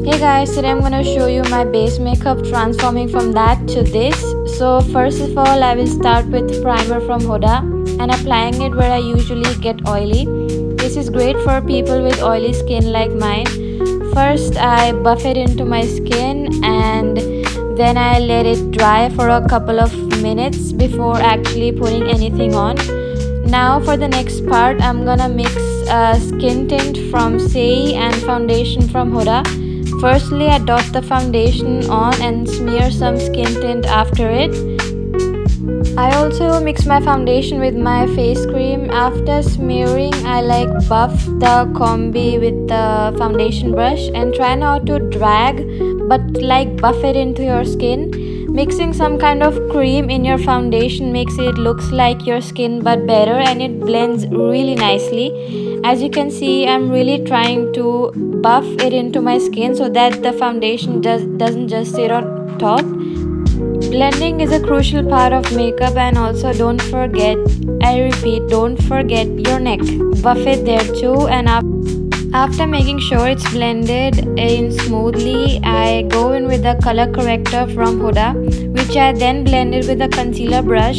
Hey guys, today I'm gonna show you my base makeup transforming from that to this. So first of all, I will start with primer from Huda and applying it where I usually get oily. This is great for people with oily skin like mine. First, I buff it into my skin and then I let it dry for a couple of minutes before actually putting anything on. Now for the next part, I'm gonna mix skin tint from Saie and foundation from Huda. Firstly, I dot the foundation on and smear some skin tint after it. I also mix my foundation with my face cream. After smearing, I buff the combi with the foundation brush and try not to drag but buff it into your skin. Mixing some kind of cream in your foundation makes it looks like your skin but better, and it blends really nicely. As you can see, I'm really trying to buff it into my skin so that the foundation doesn't just sit on top. Blending is a crucial part of makeup, and also don't forget, I repeat, don't forget your neck. Buff it there too, and after making sure it's blended in smoothly, I go in with the color corrector from Huda, which I then blended with a concealer brush.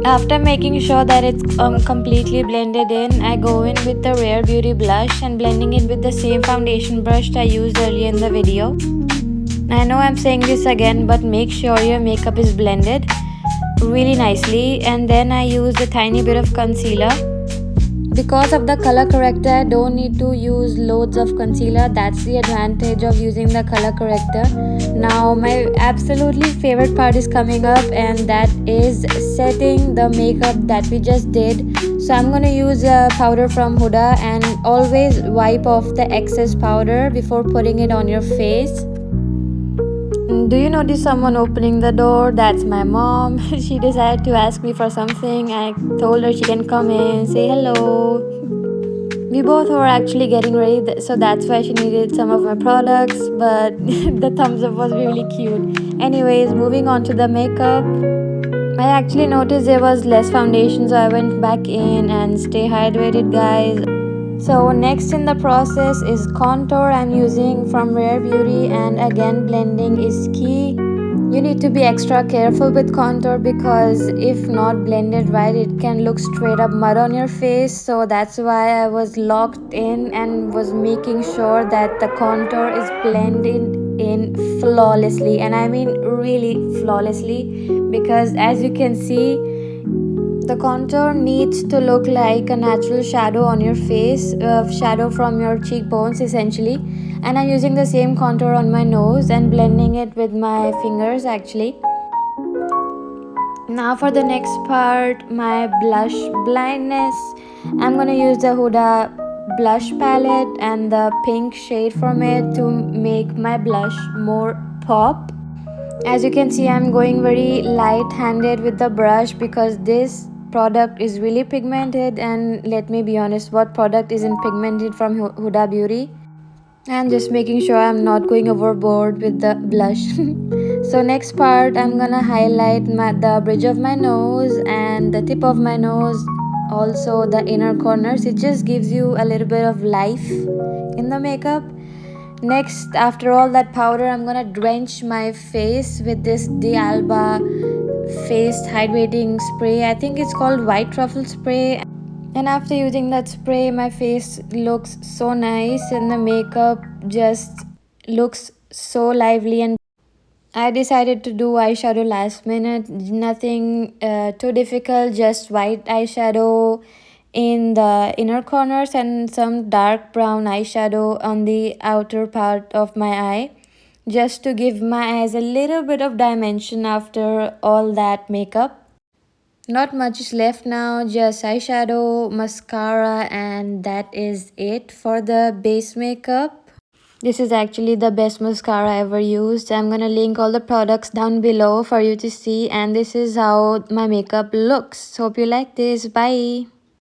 After making sure that it's completely blended in, I go in with the Rare Beauty blush and blending it with the same foundation brush I used earlier in the video. I know I'm saying this again, but make sure your makeup is blended really nicely, and then I use a tiny bit of concealer. Because of the color corrector, I don't need to use loads of concealer. That's the advantage of using the color corrector. Now my absolutely favorite part is coming up, and that is setting the makeup that we just did. So I'm gonna use a powder from Huda, and always wipe off the excess powder before putting it on your face. Do you notice someone opening the door? That's my mom. She decided to ask me for something. I told her she can come in, say hello. We both were actually getting ready, so that's why she needed some of my products, but the thumbs up was really cute. Anyways, moving on to the makeup. I actually noticed there was less foundation, so I went back in and stay hydrated, guys. So next in the process is contour. I'm using from Rare Beauty, and again blending is key. You need to be extra careful with contour because if not blended right, it can look straight up mud on your face. So that's why I was locked in and was making sure that the contour is blended in flawlessly, and I mean really flawlessly, because as you can see, the contour needs to look like a natural shadow on your face, shadow from your cheekbones essentially. And I'm using the same contour on my nose and blending it with my fingers actually. Now for the next part, my blush blindness. I'm gonna use the Huda blush palette and the pink shade from it to make my blush more pop. As you can see, I'm going very light-handed with the brush because this product is really pigmented, and let me be honest, what product isn't pigmented from Huda Beauty? And just making sure I'm not going overboard with the blush. So next part, I'm gonna highlight the bridge of my nose and the tip of my nose, also the inner corners. It just gives you a little bit of life in the makeup. Next, after all that powder, I'm gonna drench my face with this D'Alba face hydrating spray. I think it's called white truffle spray. And after using that spray, my face looks so nice and the makeup just looks so lively. And I decided to do eyeshadow last minute. Nothing too difficult, just white eyeshadow in the inner corners and some dark brown eyeshadow on the outer part of my eye, just to give my eyes a little bit of dimension after all that makeup. Not much is left now, just eyeshadow, mascara, and that is it for the base makeup. This is actually the best mascara I ever used. I'm gonna link all the products down below for you to see, and this is how my makeup looks. Hope you like this. Bye.